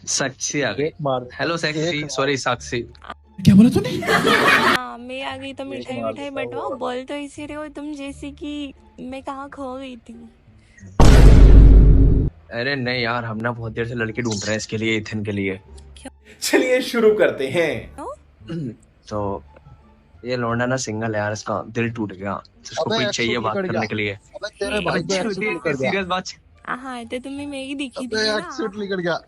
साक्षी आ गई। एक मार। हेलो साक्षी, सॉरी साक्षी। क्या बोला तूने? हाँ मैं आ गई तो मिठाई मार मिठाई देता बंटवाओ। हुआ। बोल तो इसी रहे हो तुम जैसे कि मैं कहाँ खो गई थी। अरे नहीं यार, हम ना बहुत देर से लड़की ढूंढ रहे हैं इसके लिए, इथन के लिए। चलिए शुरू करते हैं। तो ये लौंडा ना सिंगल है यार, इसका दिल टूट गया, इसको अबे, कोई चाहिए एक्चुअली बात कर करने गया। के लिए। अबे तेरे भाई को एक्चुअली कर गया। सीरियस बात। हाँ तो तुम्हें मैं ही दिखी अबे थी ना। एक्चुअली कर गया।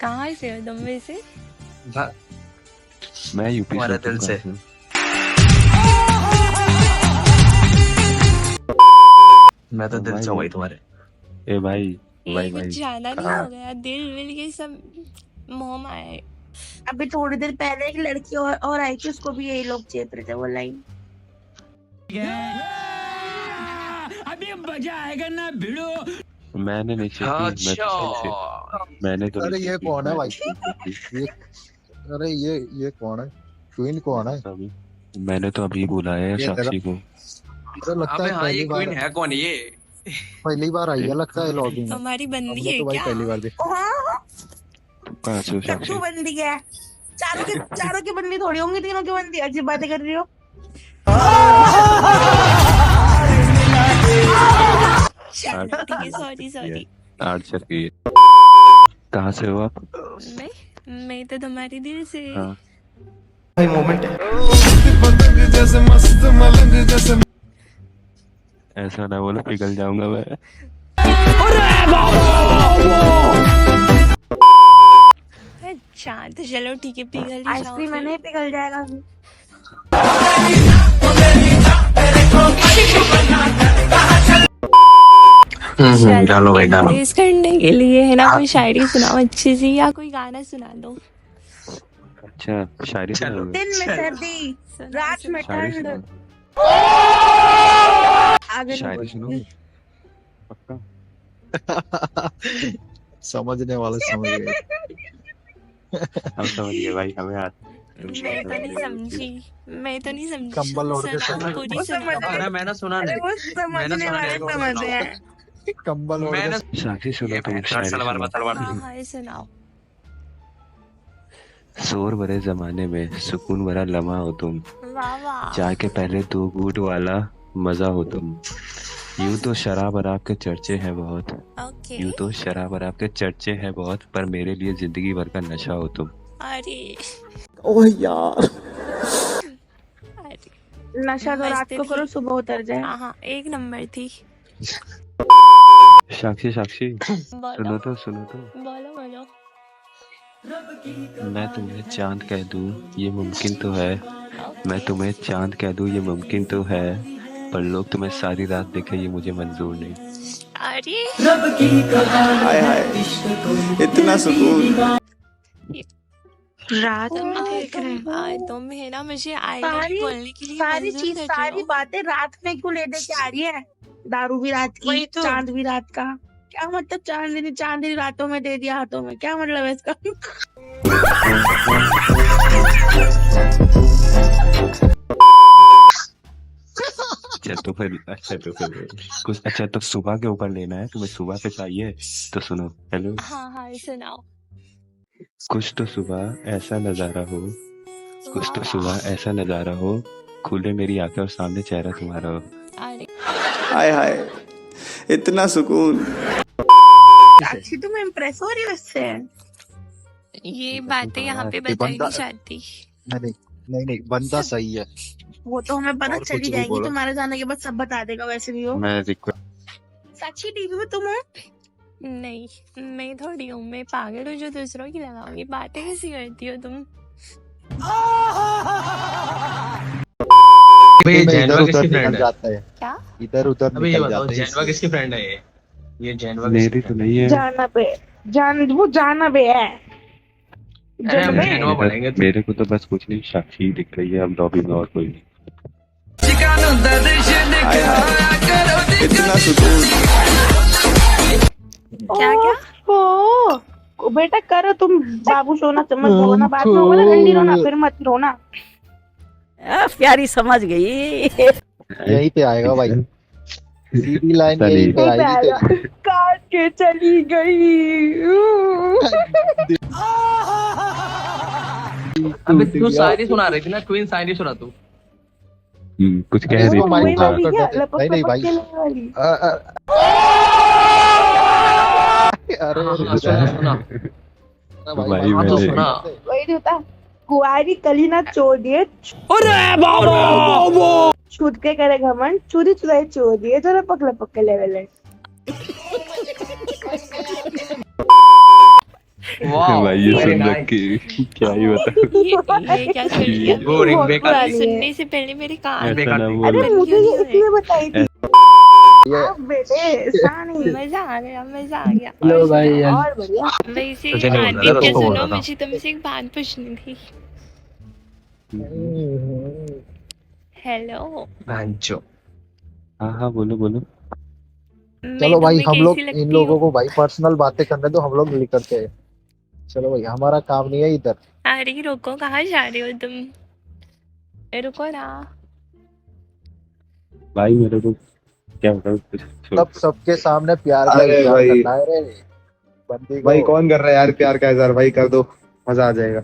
कहाँ से हो तुम वैसे? मैं यूपी तुम्हारे दिल से। मैं तो दिल से हो गई तुम्हारे। ए भाई भाई कुछ भाई ज्यादा नहीं कहाँ? हो गया? दिल विल ये सब मोह माया है। अभी थोड़ी देर पहले एक लड़की और आई थी, उसको भी यही लोग चेप रहे थे वो लाइन। मैंने नहीं चेक की, मैं तो सही से मैंने तो अरे नहीं ये चेक कौन है भाई? की। ये अरे ये कौन है? क्वीन कौन है? अभी मैंने तो अभी बुलाया है ये साक्षी को। अरे लगता अबे है हाँ, ये क्वीन है कौन ये? पहली बार आई है लगता है लॉगिंग में। तुम्हारी बंदी हमने है तो भाई क्या? पहली बार देखा। हाँ, कहाँ से हो साक्षी? टट्टू बंदी है। चारों की बंदी थोड़ी होंगी, तीनों की बंदी। अजीब बातें कर रही हो। ठीक है, सॉरी सॉरी। आर्चर की है। कहाँ से हो आप? मैं तो तुम्हारी दिल से। हाँ। भाई मोमेंट है। ऐसा ना बोलो, पिघल जाऊंगा मैं। अच्छा तो चलो ठीक है, पिघल ही जाओ आइसक्रीम फिर। नहीं पिघल जाएगा अभी। डालो भाई डालो। इस करने के लिए है ना, कोई शायरी सुनाओ अच्छी सी या कोई गाना सुना दो। अच्छा शायरी चलो। सुनाओगे? दिन में सर्दी, रात में शायरी ठंड। सुनाओ। आगे शायरी सुनो पक्का। समझने वाले समझ गए। हम समझ गए भाई, हमें आता मैं तो नहीं समझी, मैं तो नहीं समझी। कंबल ओढ़ के सुनाओ, सोना। पूरी सुनाओ। अरे मैंने सुना अरे नहीं। वो समझने वाले समझ रहे हैं। कंबल ओढ़ मैंने के साक्षी सुनो तुम शायरी सलवार सुनो। सलवार। हाँ हाँ सुनाओ। शोर भरे जमाने में सुकून भरा लम्हा हो तुम। वाह वाह। चाय के पहले 2 घूंट वाला मजा हो तुम। यूं तो शराब और आपके चर्चे हैं बहुत। ओके। यूं तो शराब और आपके चर्चे हैं बहुत, पर मेरे लिए जिंदगी भर का नशा हो तुम। अरे ओह यार। अरे नशा तो रात को करो, सुबह उतर जाए। हाँ हाँ, एक नंबर थी। साक्षी साक्षी बोलो सुनो तो बोलो बोलो। मैं तुम्हें चांद कह दूं ये मुमकिन तो है। मैं तुम्हें चांद कह दूं ये मुमकिन तो है, पर लोग तुम्हें सारी रात देखे ये मुझे मंजूर नहीं। अरे हाय हाय, इतना सुकून। रात में देख रहे हैं। तुम है ना, मुझे आईने बोलने के लिए सारी मंजूर चीज, कर सारी रहे हो। बातें रात में क्यों ले दे के आ रही है? दारू भी रात की, वही तो। चांद भी रात का। क्या मतलब? चांदनी रातों में दे दिया हाथों में, क्या मतलब है इसका? अच्छा तो फिर कुछ अच्छा तो सुबह के ऊपर लेना है तुम्हें, सुबह पे चाहिए तो सुनो। हेलो। हाँ हाँ सुनाओ। कुछ तो सुबह ऐसा नजारा हो, कुछ तो सुबह ऐसा नजारा हो, खुले मेरी आंखें और सामने चेहरा तुम्हारा हो। अरे हाय हाय, इतना सुकून। अच्छी, तुम इम्प्रेस हो रही हो इससे? ये बातें यहाँ पे बताई बंदा- नहीं जाती। नहीं बंदा सही है। वो तो हमें पता और चली कुछ भी जाएगी, बोलो। तुम्हारे जाने के बाद सब बता देगा। वैसे भी हो मैं रिक्वेस्ट साक्षी, टीवी में तुम हो। नहीं मैं थोड़ी हूँ, मैं पागल हूँ जो दूसरों की लगाऊंगी। बातें कैसी करती हो तुम? ये इधर जैनवा उधर किसकी निकल फ्रेंड है? जाता है। क्या? इधर उधर अबे ये निकल बताओ, जाता है। जैनवा किसकी फ्रेंड है ये जैनवा मेरी किसकी तो friend नहीं है। जाना पे वो जाना बे है। है? अरे हम जैनवा बोलेंगे तो। मेरे को तो बस कुछ नहीं, साक्षी दिख रही है अब लॉबी में और कोई नहीं। हाय हाय, इतना सुकून। क्या क्या? ओ बेटा करो तुम, बाबू सोना चम्मच रोना, बाद में होगा ना ठंडी रोना, फिर मत रोना। प्यारी समझ गई। यहीं पे आएगा भाई, सीधी लाइन यहीं पे आएगी। काट के चली गई। अबे तू शायरी सुना रही थी ना, क्वीन शायरी सुना तू। कुछ कह रही इसको माइक थी। चालू वही कर क्या देते। लपक नहीं नहीं लपक भाई। के लेने वाली। अरे हाँ, सुना सुना। भाई हाँ तो मैंने सुना। वही जो था, कुआरी कलीना चोदिए छूट के करे घमंड, चूरी चुराई चोदिए जो लपक लपक के लेवल है। वाह भाई ये very सुन nice। रखी क्या ही बता। ये क्या सुन लिया? बोरिंग बहुत बेकार। पुरानी है। सुनने से पहले मेरे कान ऐसा बेकार ना थी। अरे बोलो। मुझे ये इसलिए बताई थी। ये आप बेटे सानी मजा आ गया, मजा आ गया। हेलो और भाई सुनाओ। और बढ़िया। वैसे तुझे नहीं बोल रहा था, आदित्य उसको बोल सुनो, रहा था। मुझे तुमसे एक बात पूछनी थी। हेलो, भांचो। हाँ हाँ बोलो बोलो। मैं चलो भाई तुम्हें हम लोग कैसी इन लगती लोगों हूँ? को भाई पर्सनल बातें करने दो, हम लोग निकलते हैं। चलो भाई हमारा काम नहीं है इधर। अरे रुको, कहाँ जा रहे हो तुम? रुको ना। भाई मेरे को क्या बताऊँ कुछ छोड़। सब सबके सामने प्यार का अरे इजहार भाई करना है रे बंदी भाई को। कौन कर रहा है यार प्यार का इजहार? भाई कर दो, मजा आ जाएगा।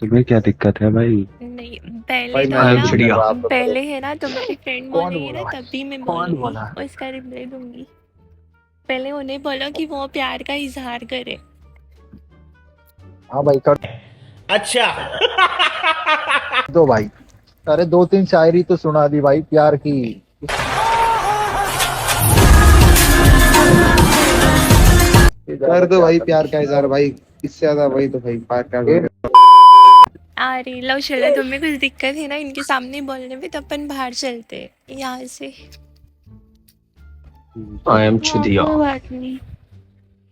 तुम्हें क्या दिक्कत है भाई? नहीं, पहले भाई तो मैं आई एम ना, चिड़िया। पहले है ना तुम्हारी फ्रेंड कौन बोलेगी ना बोला भाई? तभी मैं कौन बोलूंगी बोला? और इसका रिप्लाई दूंगी। पहले उन्हें बोलो कि वो प्यार का इजहार करे। हाँ भाई कर अच्छा दो भाई। अरे 2-3 शायरी तो सुना दी भाई प्यार की। कर दो भाई प्यार का इजहार भाई, इससे ज्यादा भाई तो भाई प्यार कर। अरे लो चलो, तुम्हें कुछ दिक्कत है ना इनके सामने बोलने में, तो अपन बाहर चलते हैं यहाँ से। आई एम हाँ, चुदिया। कोई बात नहीं।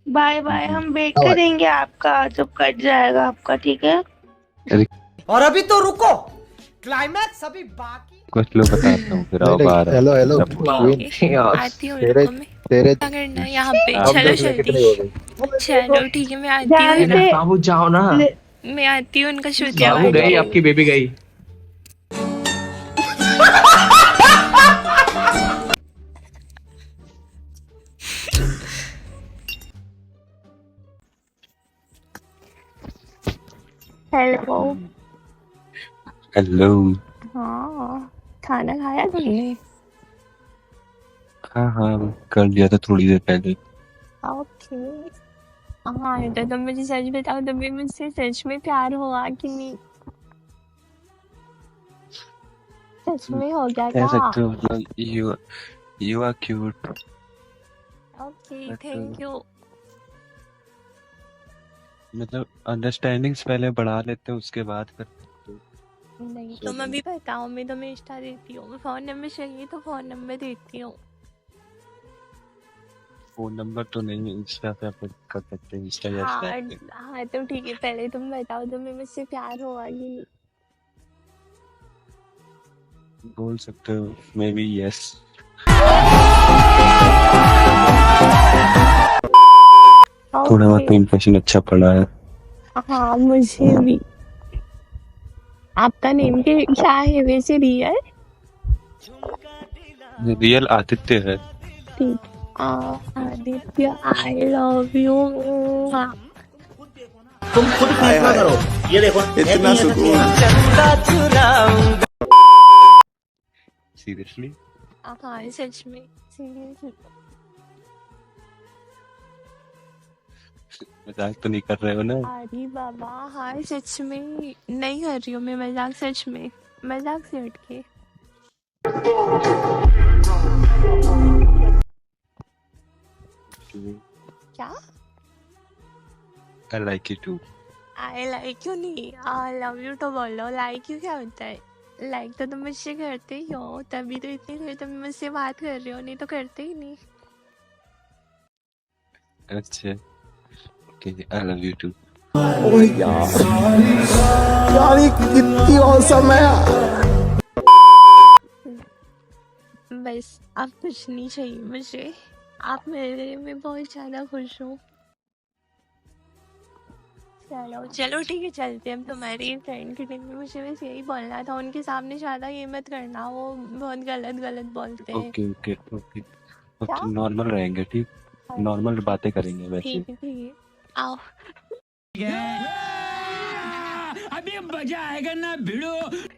बाय बाय, हम वेट करेंगे आपका जब कट जाएगा आपका, ठीक है? और अभी तो रुको, क्लाइमैक्स अभी बाकी। कुछ लोग बताता हूँ फिर आओ बाहर। हेलो हेलो सब- क्वीन, ठीक है, यार आती हूँ तेरे रुको मैं। तेरे क्या करना है यहाँ पे? अब चलो देखने कितनी जल्दी। हो गई। चलो ठीक है, मैं आती ध्यान हूँ। से बाबू जाओ ना। मैं आती हूँ, उनका शुक्रिया बाबू अदा गई, करो। आपकी बेबी गई। हेलो। हेलो। हाँ, खाना खाया तुमने? हाँ हाँ कर लिया था थोड़ी देर पहले। ओके। हाँ, तो तुम मुझे सच बताओ, तुम्हें मुझसे सच में प्यार हुआ कि नहीं? सच में हो गया कह क्या? सकते हो मतलब you are cute. Okay, thank you. मतलब अंडरस्टैंडिंग्स पहले बढ़ा लेते हैं उसके बाद फिर। नहीं, तुम अभी बताओ, मैं तुम्हें इंस्टा देती हूँ। फोन नंबर चाहिए तो फोन नंबर देती हूँ। फोन नंबर तो नहीं, इंस्टा पे अपन कर सकते हैं। इंस्टा या हाँ स्नैप पे। हाँ, तो ठीक है, पहले तुम बताओ तुम्हें मुझसे प्यार हुआ कि नहीं? बोल सकते हो मे बी यस। थोड़ा बहुत तो ओके। इम्प्रेशन अच्छा पड़ा है। हाँ, मुझे भी। आपका नेम के क्या है वैसे, रियल? रियल आदित्य है। ठीक। आदित्य, आई लव यू। तुम खुद हाय फैसला हाय, करो, ये देखो इतना सुकून। सीरियसली हाँ, सच में, सीरियसली। मजाक तो नहीं कर रहे हो ना? अरे बाबा, हाँ सच में नहीं कर रही हूँ मैं मजाक, सच में मजाक से हट के। क्या? I like you too. I like you नहीं, आई लव यू तो बोलो। लाइक यू क्या होता है? लाइक तो तुम मुझसे करते ही हो, तभी तो इतनी देर तुम मुझसे बात कर रहे हो, नहीं तो करते ही नहीं। अच्छा okay, I love you too. Oh यार ये कितनी औसम है यार। बस अब कुछ नहीं चाहिए मुझे, आप मेरे में बहुत ज्यादा खुश हो। चलो चलो ठीक है, चलते हैं। हम तुम्हारी फ्रेंड की टीम में, मुझे बस यही बोलना था, उनके सामने ज्यादा ये मत करना, वो बहुत गलत गलत बोलते हैं। ओके ओके ओके क्या? ओके नॉर्मल रहेंगे ठीक। नॉर्मल बातें करेंगे वैसे। ठीक है ठीक है, आओ।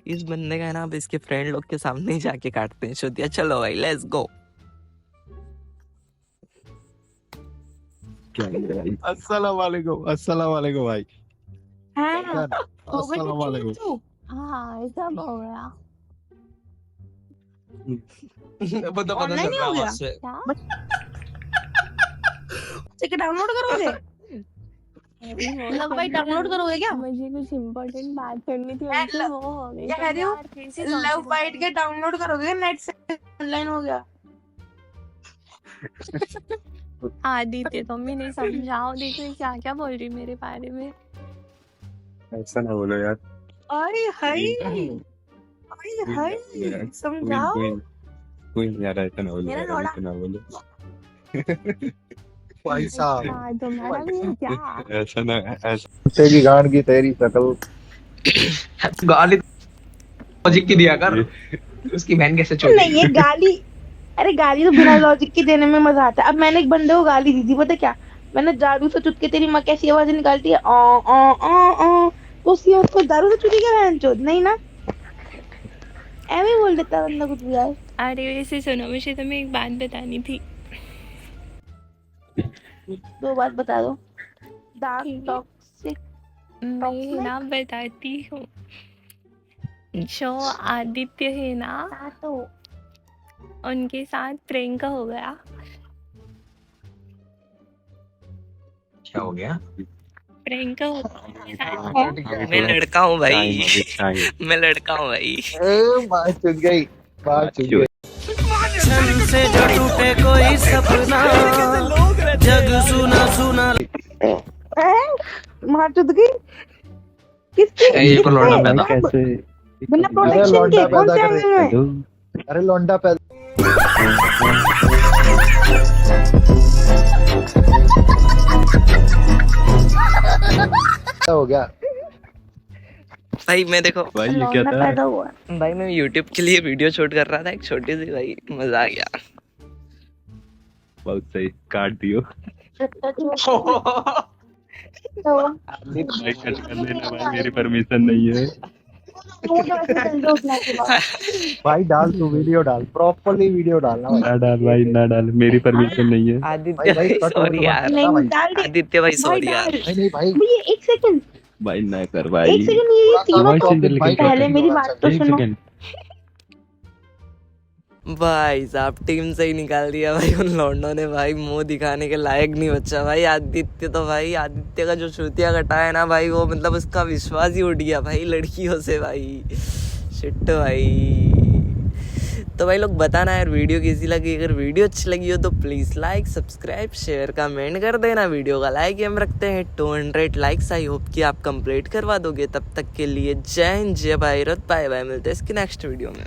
इस बंदे का है ना, अब इसके फ्रेंड लोग के सामने ही जाके काटते हैं चुतिया। चलो भाई लेट्स गो। क्या है भाई? अस्सलाम वालेकुम भाई। हाँ अस्सलाम वालेकुम। हाँ ये सब हो गया। पता Online ही हो गया? से। क्या? ठीक डाउनलोड करोगे? लव बाइट डाउनलोड करोगे क्या? मुझे कुछ इम्पोर्टेंट बात करनी थी, मैं उनसे वो हो गई। क्या कह रही हो? लव बाइट के डाउनलोड करोगे नेट से? ऑनलाइन हो गया? आदित्य तुम ही नहीं समझाओ, देखो ये क्या क्या बोल रही मेरे बारे में। ऐसा ना बोलो यार। अरे हाय हाय समझाओ। कोई नहीं यार, ऐसा ना बोलो मेरा यार, लौड़ा। ऐसा ना बोलो। भाई साहब हाँ तुम्हारा भी है क्या? ऐसा ना, ऐसा कुत्ते की गांड की तेरी शकल। गाली लॉजिक की दिया कर, उसकी बहन कैसे छोड़ नहीं ये गाली, अरे गाली तो बिना लॉजिक के देने में मजा आता है। अब मैंने एक बंदे को गाली दी थी, पता क्या? मैंने दारू से चुट के तेरी माँ कैसी आवाजें निकालती है, तो उसको दारू से चुटी क्या बहन चोद? नहीं ना, ऐਵੇਂ ही बोल देता है बंदा कुछ भी यार। अरे वैसे सुनो, मुझे तुम्हें एक बात बतानी थी। दो बात बता दो। डार्क ठीक है। टॉक्सिक मैं ना बताती हूँ, जो आदित्य है ना, तो उनके साथ प्रियंका हो गया। क्या हो गया? प्रियंका हो गया। मैं लड़का हूँ टाइम भाई। अभी टाइम। मैं लड़का हूँ भाई। बात चुद गई, बात चुद गई। से जो टूटे कोई सपना, जग सुना सुना। मार चुद गई किसकी? ये को लौंडा पैदा। कैसे? बिना अरे प्रोटेक्शन लौंडा के कौन पैदा से कर एंगल में? हेलो। अरे लौंडा पैदा हो गया। भाई मैं देखो भाई ये क्या लौंडा था? पैदा हुआ। भाई, मैं यूट्यूब के लिए वीडियो शूट कर रहा था एक छोटी सी, भाई मजा आ गया। बहुत सही, काट दियो। भाई कट कर देना भाई, मेरी परमिशन नहीं है। भाई डाल, तू वीडियो डाल, प्रॉपर्ली वीडियो डालना भाई। ना डाल भाई, ना डाल, मेरी परमिशन नहीं है। आदित्य भाई भाई कट सॉरी मत यार। करना नहीं भाई। डाल दे आदित्य भाई भाई, सॉरी डाल। यार। नहीं नहीं भाई, भैया एक सेकंड, भाई ना कर एक भाई। सेकंड, ये तीनों भाई सिंगल भाई, लेकिन पहले मेरी बात तो एक सुनो। सेकंड। भाई साहब टीम से ही निकाल दिया भाई उन लौंडों ने। भाई मुंह दिखाने के लायक नहीं बचा भाई आदित्य। तो भाई आदित्य का जो श्रुतिया कटा है ना भाई, वो मतलब उसका विश्वास ही उठ गया भाई लड़कियों से भाई। शिट भाई। तो भाई लोग बताना यार वीडियो कैसी लगी। अगर वीडियो अच्छी लगी हो तो please like, subscribe, share, comment कर देना। वीडियो का लाइक हम रखते हैं 200 लाइक्स। आई होप कि आप कंप्लीट करवा दोगे। तब तक के लिए जय हिंद, जय भारत, बाय बाय। मिलते हैं इसके नेक्स्ट वीडियो में।